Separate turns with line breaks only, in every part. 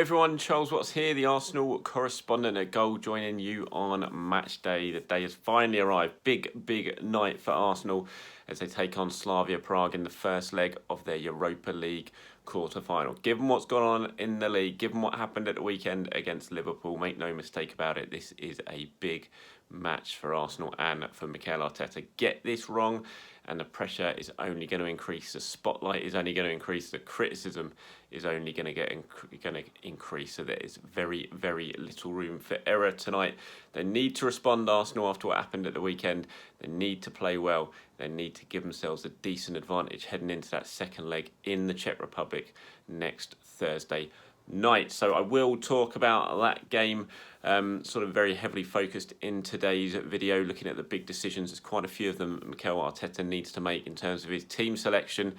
everyone, Charles Watts here, the Arsenal correspondent at Goal, joining you on match day. The day has finally arrived. Big night for Arsenal as they take on Slavia Prague in the first leg of their Europa League quarter-final. Given what's gone on in the league, given what happened at the weekend against Liverpool, make no mistake about it, this is a big match for Arsenal and for Mikel Arteta. Get this wrong and the pressure is only going to increase, the spotlight is only going to increase, the criticism is only going to increase. So there is very little room for error tonight. They need to respond, Arsenal, after what happened at the weekend. They need to play well. They need to give themselves a decent advantage heading into that second leg in the Czech Republic next Thursday night. So I will talk about that game sort of very heavily focused in today's video, looking at the big decisions. There's quite a few of them Mikel Arteta needs to make in terms of his team selection,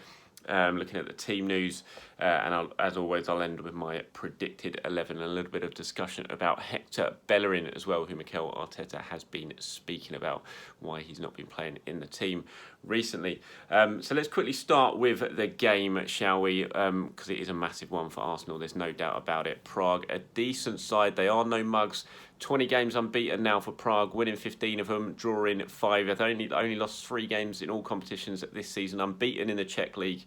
looking at the team news, and as always I'll end with my predicted 11 and a little bit of discussion about Hector Bellerin as well, who Mikel Arteta has been speaking about, why he's not been playing in the team recently. So let's quickly start with the game, shall we, because it is a massive one for Arsenal, there's no doubt about it. Prague, a decent side, they are no mugs. 20 games unbeaten now for Prague, winning 15 of them, drawing 5. They've only lost 3 games in all competitions this season, unbeaten in the Czech League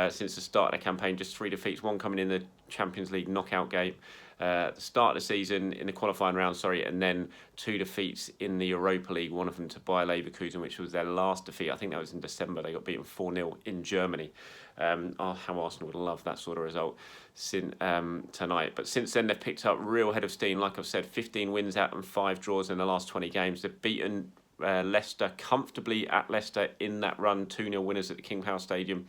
since the start of the campaign, just 3 defeats, 1 coming in the Champions League knockout game at the start of the season, in the qualifying round, and then 2 defeats in the Europa League, one of them to Bayer Leverkusen, which was their last defeat. I think that was in December. They got beaten 4-0 in Germany. How Arsenal would love that sort of result tonight. But since then, they've picked up real head of steam. Like I've said, 15 wins out and 5 draws in the last 20 games. They've beaten Leicester comfortably at Leicester in that run, 2-0 winners at the King Power Stadium.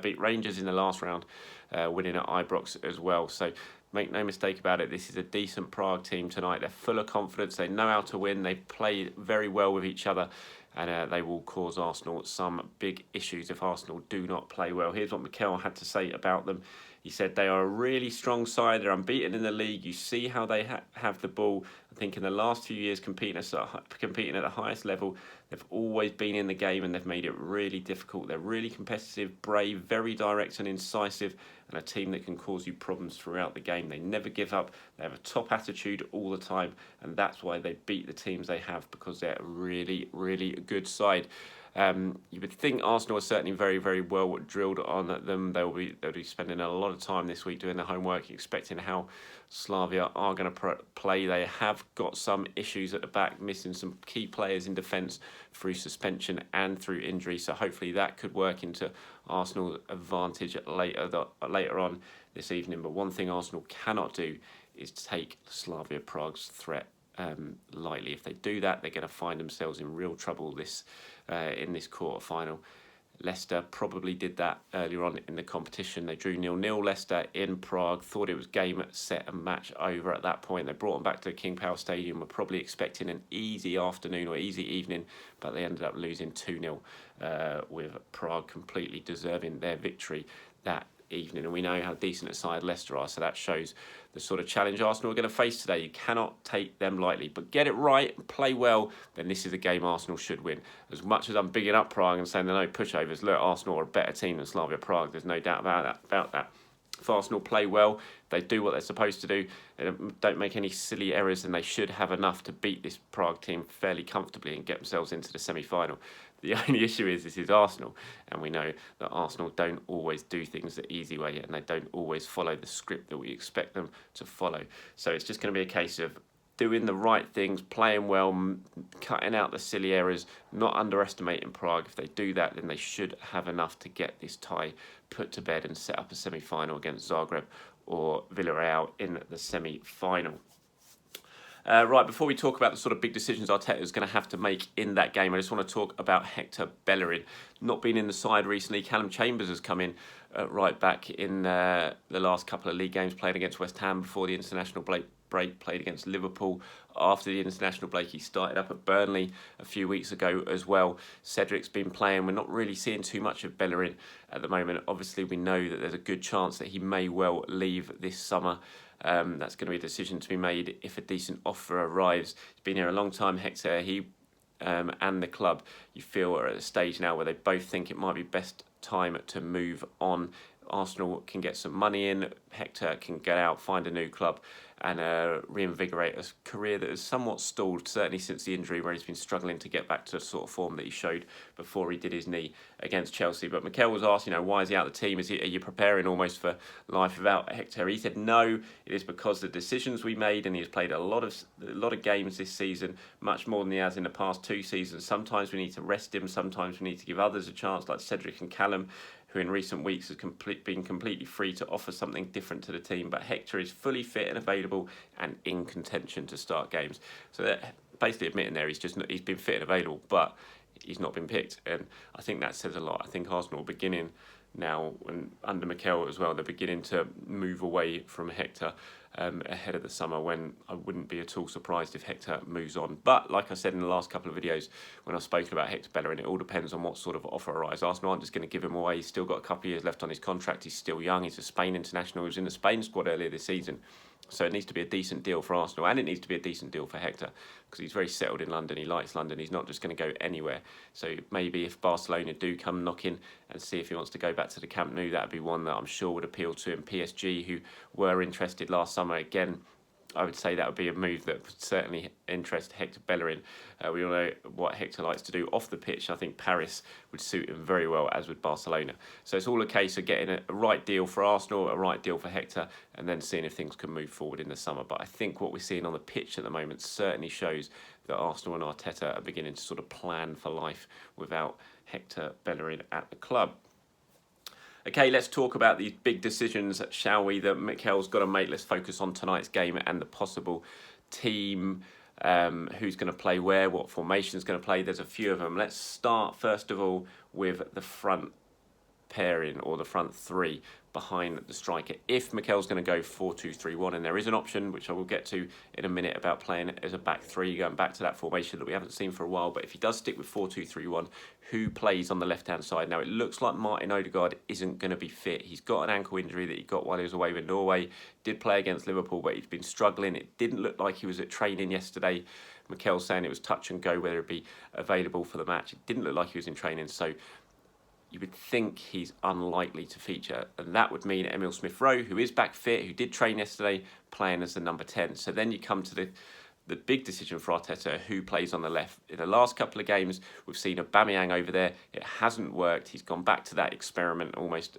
Beat Rangers in the last round, winning at Ibrox as well. So make no mistake about it, this is a decent Prague team tonight. They're full of confidence, they know how to win, they play very well with each other, and they will cause Arsenal some big issues if Arsenal do not play well. Here's what Mikel had to say about them. He said they are a really strong side. They're unbeaten in the league. You see how they have the ball. I think in the last few years, competing at the highest level, they've always been in the game and they've made it really difficult. They're really competitive, brave, very direct and incisive, and a team that can cause you problems throughout the game. They never give up. They have a top attitude all the time, and that's why they beat the teams they have, because they're a really good side. You would think Arsenal are certainly very well drilled on them. They'll be spending a lot of time this week doing their homework, expecting how Slavia are going to play. They have got some issues at the back, missing some key players in defence through suspension and through injury. So hopefully that could work into Arsenal's advantage later on this evening. But one thing Arsenal cannot do is take Slavia Prague's threat lightly. If they do that, they're going to find themselves in real trouble in this quarter-final. Leicester probably did that earlier on in the competition. They drew 0-0 Leicester in Prague, thought it was game, set and match over at that point. They brought them back to the King Power Stadium, were probably expecting an easy afternoon or easy evening, but they ended up losing 2-0 with Prague completely deserving their victory that evening. And we know how decent a side Leicester are, so that shows the sort of challenge Arsenal are going to face today. You cannot take them lightly, but get it right and play well, then this is a game Arsenal should win. As much as I'm bigging up Prague and saying they're no pushovers, look, Arsenal are a better team than Slavia Prague, there's no doubt about that. If Arsenal play well, they do what they're supposed to do, they don't make any silly errors, and they should have enough to beat this Prague team fairly comfortably and get themselves into the semi-final. The only issue is this is Arsenal, and we know that Arsenal don't always do things the easy way, and they don't always follow the script that we expect them to follow. So it's just going to be a case of doing the right things, playing well, cutting out the silly errors, not underestimating Prague. If they do that, then they should have enough to get this tie put to bed and set up a semi-final against Zagreb or Villarreal in the semi-final. Right, before we talk about the sort of big decisions Arteta is going to have to make in that game, I just want to talk about Hector Bellerin. Not been in the side recently. Callum Chambers has come in right back in the last couple of league games, played against West Ham before the international break, played against Liverpool after the international break. He started up at Burnley a few weeks ago as well. Cedric's been playing. We're not really seeing too much of Bellerin at the moment. Obviously, we know that there's a good chance that he may well leave this summer. That's going to be a decision to be made if a decent offer arrives. He's been here a long time, Hector. He and the club, you feel, are at a stage now where they both think it might be best time to move on Arsenal can get some money in, Hector can get out, find a new club, and reinvigorate a career that has somewhat stalled, certainly since the injury, where he's been struggling to get back to the sort of form that he showed before he did his knee against Chelsea. But Mikel was asked, why is he out of the team? Are you preparing almost for life without Hector? He said, no, it is because the decisions we made, and he's played a lot of games this season, much more than he has in the past 2 seasons. Sometimes we need to rest him, sometimes we need to give others a chance, like Cedric and Callum, who in recent weeks has been completely free to offer something different to the team. But Hector is fully fit and available and in contention to start games. So they're basically admitting there he's been fit and available, but he's not been picked. And I think that says a lot. I think Arsenal are beginning now, and under Mikel as well, they're beginning to move away from Hector ahead of the summer, when I wouldn't be at all surprised if Hector moves on. But like I said in the last couple of videos when I've spoken about Hector Bellerin, it all depends on what sort of offer arrives. Arsenal aren't just going to give him away. He's still got a couple of years left on his contract. He's still young. He's a Spain international. He was in the Spain squad earlier this season. So it needs to be a decent deal for Arsenal, and it needs to be a decent deal for Hector, because he's very settled in London. He likes London. He's not just going to go anywhere. So maybe if Barcelona do come knocking and see if he wants to go back to the Camp Nou, that would be one that I'm sure would appeal to him. PSG, who were interested last summer, again, I would say that would be a move that would certainly interest Hector Bellerin. We all know what Hector likes to do off the pitch. I think Paris would suit him very well, as would Barcelona. So it's all a case of getting a right deal for Arsenal, a right deal for Hector, and then seeing if things can move forward in the summer. But I think what we're seeing on the pitch at the moment certainly shows that Arsenal and Arteta are beginning to sort of plan for life without Hector Bellerin at the club. Okay, let's talk about these big decisions, shall we, that Mikel's got to make. Let's focus on tonight's game and the possible team, who's going to play where, what formation's going to play. There's a few of them. Let's start, first of all, with the front pairing, or the front three behind the striker. If Mikel's going to go 4-2-3-1, and there is an option, which I will get to in a minute, about playing as a back three, going back to that formation that we haven't seen for a while. But if he does stick with 4-2-3-1, who plays on the left-hand side? Now, it looks like Martin Odegaard isn't going to be fit. He's got an ankle injury that he got while he was away with Norway. Did play against Liverpool, but he's been struggling. It didn't look like he was at training yesterday. Mikel's saying it was touch and go whether it'd be available for the match. It didn't look like he was in training, so you would think he's unlikely to feature, and that would mean Emil Smith-Rowe, who is back fit, who did train yesterday, playing as the number 10. So then you come to the big decision for Arteta, who plays on the left. In the last couple of games, we've seen Aubameyang over there. It hasn't worked. He's gone back to that experiment almost,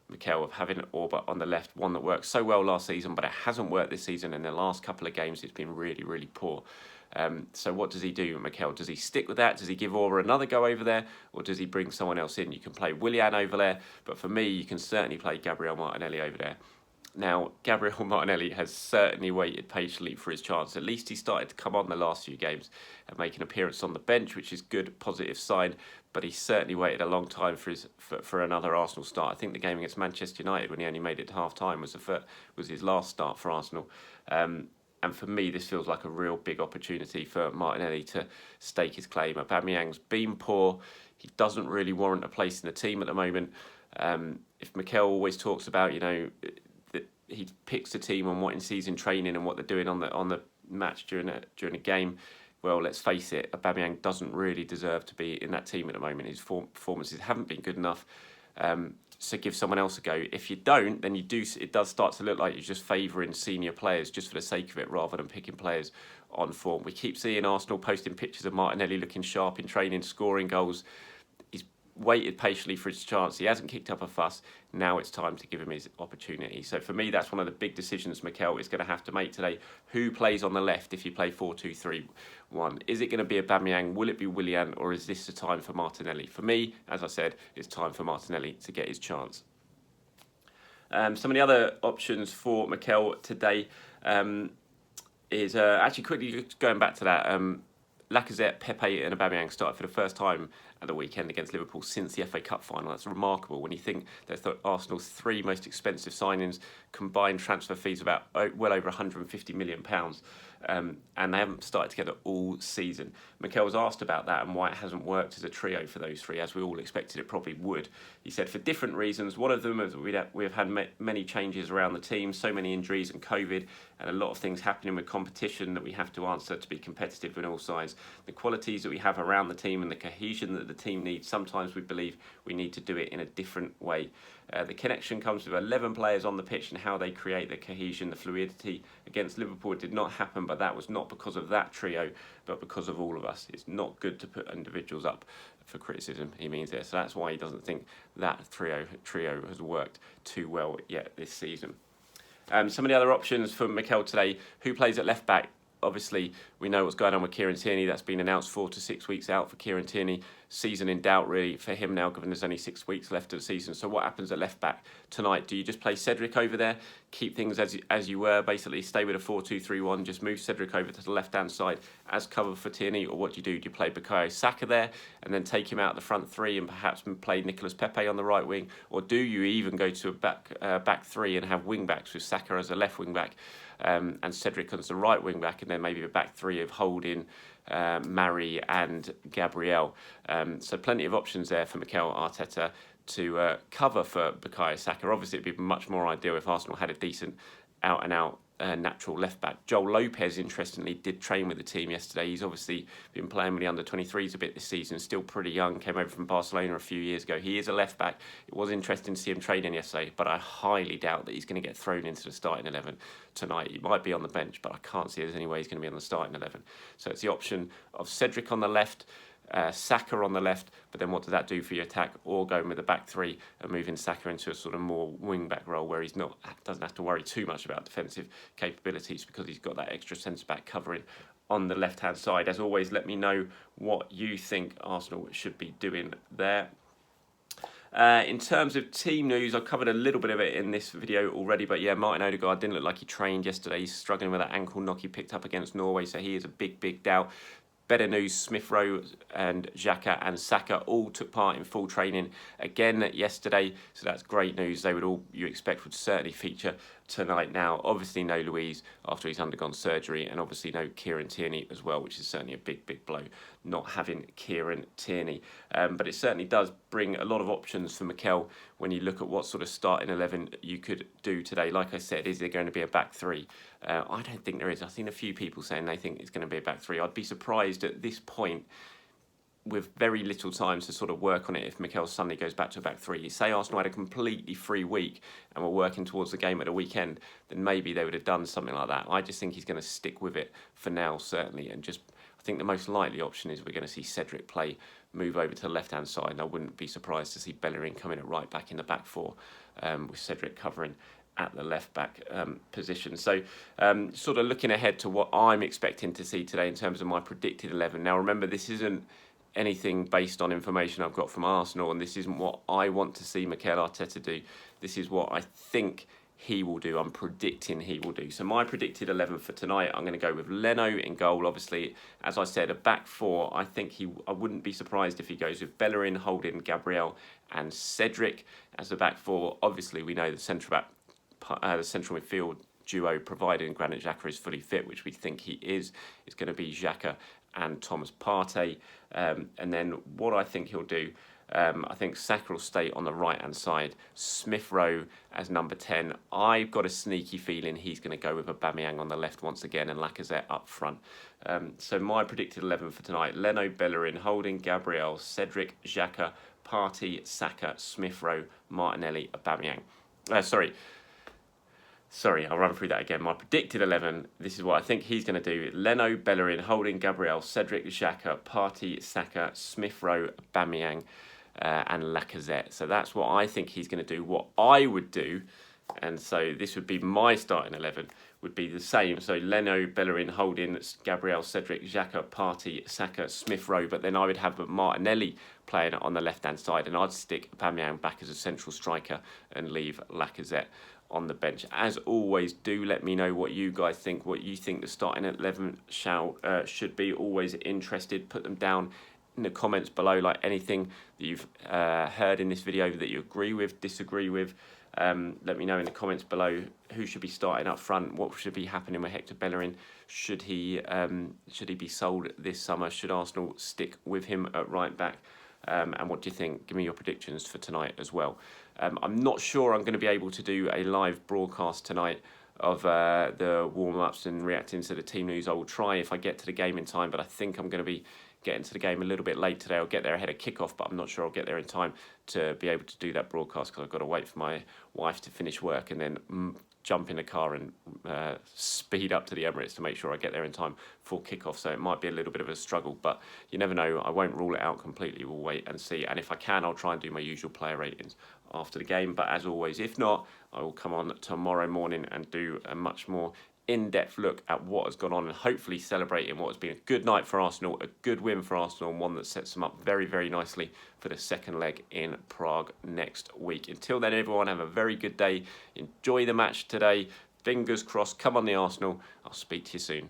Mikel, of having Orba on the left, one that worked so well last season, but it hasn't worked this season. In the last couple of games, it's been really, really poor. So what does he do, Mikel? Does he stick with that? Does he give Orba another go over there? Or does he bring someone else in? You can play Willian over there, but for me, you can certainly play Gabriel Martinelli over there. Now, Gabriel Martinelli has certainly waited patiently for his chance. At least he started to come on the last few games and make an appearance on the bench, which is good, positive sign. But he certainly waited a long time for another Arsenal start. I think the game against Manchester United, when he only made it to half-time, was his last start for Arsenal. And for me, this feels like a real big opportunity for Martinelli to stake his claim. Aubameyang's been poor. He doesn't really warrant a place in the team at the moment. If Mikel always talks about, that he picks the team on what he sees in training and what they're doing on the match during a game, well, let's face it, Aubameyang doesn't really deserve to be in that team at the moment. His performances haven't been good enough. So give someone else a go. If you don't, then it does start to look like you're just favouring senior players just for the sake of it, rather than picking players on form. We keep seeing Arsenal posting pictures of Martinelli looking sharp in training, scoring goals. He's waited patiently for his chance. He hasn't kicked up a fuss. Now it's time to give him his opportunity. So for me, that's one of the big decisions Mikel is going to have to make today. Who plays on the left if you play 4-2-3-1? Is it going to be Aubameyang? Will it be Willian? Or is this the time for Martinelli? For me, as I said, it's time for Martinelli to get his chance. Some of the other options for Mikel today is actually quickly going back to that. Lacazette, Pepe and Aubameyang started for the first time at the weekend against Liverpool since the FA Cup final. That's remarkable when you think that Arsenal's 3 most expensive signings, combined transfer fees about well over £150 million, and they haven't started together all season. Mikel was asked about that and why it hasn't worked as a trio for those three, as we all expected it probably would. He said for different reasons. One of them is we've had many changes around the team, so many injuries and COVID, and a lot of things happening with competition that we have to answer to be competitive on all sides. The qualities that we have around the team and the cohesion that the team needs. Sometimes we believe we need to do it in a different way. The connection comes with 11 players on the pitch and how they create the cohesion, the fluidity. Against Liverpool, it did not happen, but that was not because of that trio, but because of all of us. It's not good to put individuals up for criticism, he means there. So that's why he doesn't think that trio has worked too well yet this season. Some of the other options for Mikel today: who plays at left back? Obviously, we know what's going on with Kieran Tierney. That's been announced 4 to 6 weeks out for Kieran Tierney. Season in doubt, really, for him now, given there's only 6 weeks left of the season. So what happens at left back tonight? Do you just play Cedric over there, keep things as you were, basically stay with a 4-2-3-1, just move Cedric over to the left-hand side as cover for Tierney? Or what do? Do you play Bukayo Saka there and then take him out the front three and perhaps play Nicolas Pepe on the right wing? Or do you even go to a back three and have wing-backs with Saka as a left wing-back and Cedric as the right wing-back, and then maybe a back three of Holding, Mari and Gabriel? So plenty of options there for Mikel Arteta to cover for Bukayo Saka. Obviously, it'd be much more ideal if Arsenal had a decent out-and-out natural left-back. Joel Lopez, interestingly, did train with the team yesterday. He's obviously been playing with the under-23s a bit this season, still pretty young, came over from Barcelona a few years ago. He is a left-back. It was interesting to see him training yesterday, but I highly doubt that he's going to get thrown into the starting 11 tonight. He might be on the bench, but I can't see there's any way he's going to be on the starting 11. So it's the option of Cedric on the left, Saka on the left, but then what does that do for your attack? Or going with the back three and moving Saka into a sort of more wing-back role where he's doesn't have to worry too much about defensive capabilities because he's got that extra centre-back covering on the left-hand side. As always, let me know what you think Arsenal should be doing there. In terms of team news, I've covered a little bit of it in this video already, but yeah, Martin Odegaard didn't look like he trained yesterday. He's struggling with that ankle knock he picked up against Norway, so he is a big doubt. Better news, Smith Rowe and Xhaka and Saka all took part in full training again yesterday, so that's great news. They would all, you expect, would certainly feature tonight now. Obviously no Luiz after he's undergone surgery, and obviously no Kieran Tierney as well, which is certainly a big blow not having Kieran Tierney. But it certainly does bring a lot of options for Mikel when you look at what sort of starting 11 you could do today. Like I said, is there going to be a back three? I don't think there is. I've seen a few people saying they think it's going to be a back three. I'd be surprised at this point, with very little time to sort of work on it, if Mikel suddenly goes back to a back three. Say Arsenal had a completely free week and were working towards the game at the weekend, then maybe they would have done something like that. I just think he's going to stick with it for now, certainly, and just I think the most likely option is we're going to see Cedric move over to the left-hand side, and I wouldn't be surprised to see Bellerin come in at right back in the back four, with Cedric covering at the left-back position. So sort of looking ahead to what I'm expecting to see today in terms of my predicted 11. Now, remember, this isn't anything based on information I've got from Arsenal, and this isn't what I want to see Mikel Arteta do. This is what I think he will do. I'm predicting he will do. So my predicted 11 for tonight, I'm going to go with Leno in goal. Obviously, as I said, a back four. I think I wouldn't be surprised if he goes with Bellerin, Holding, Gabriel and Cedric as the back four. Obviously, we know the central midfield duo, providing Granit Xhaka is fully fit, which we think he is going to be Xhaka and Thomas Partey. And then what I think he'll do, I think Saka will stay on the right-hand side. Smith Rowe as number 10. I've got a sneaky feeling he's going to go with Aubameyang on the left once again and Lacazette up front. So my predicted 11 for tonight: Leno, Bellerin, Holding, Gabriel, Cedric, Xhaka, Partey, Saka, Smith Rowe, Martinelli, Aubameyang. Sorry, I'll run through that again. My predicted 11, this is what I think he's going to do: Leno, Bellerin, Holding, Gabriel, Cedric, Xhaka, Partey, Saka, Smith Rowe, Aubameyang, and Lacazette. So that's what I think he's going to do. What I would do, and so this would be my starting 11, would be the same. So Leno, Bellerin, Holding, Gabriel, Cedric, Xhaka, Partey, Saka, Smith Rowe. But then I would have Martinelli playing on the left-hand side, and I'd stick Aubameyang back as a central striker and leave Lacazette on the bench. As always, do let me know what you guys think, what you think the starting 11 should be. Always interested. Put them down in the comments below, like anything that you've heard in this video that you agree with, disagree with. Let me know in the comments below who should be starting up front, what should be happening with Hector Bellerin. Should he be sold this summer? Should Arsenal stick with him at right back? And what do you think? Give me your predictions for tonight as well. I'm not sure I'm going to be able to do a live broadcast tonight of the warm-ups and reacting to the team news. I will try if I get to the game in time, but I think I'm going to be get into the game a little bit late today. I'll get there ahead of kickoff, but I'm not sure I'll get there in time to be able to do that broadcast because I've got to wait for my wife to finish work and then jump in the car and speed up to the Emirates to make sure I get there in time for kickoff. So it might be a little bit of a struggle, but you never know. I won't rule it out completely. We'll wait and see. And if I can, I'll try and do my usual player ratings after the game. But as always, if not, I will come on tomorrow morning and do a much more in-depth look at what has gone on and hopefully celebrating what has been a good night for Arsenal, a good win for Arsenal, and one that sets them up very, very nicely for the second leg in Prague next week. Until then, everyone, have a very good day. Enjoy the match today. Fingers crossed. Come on, the Arsenal. I'll speak to you soon.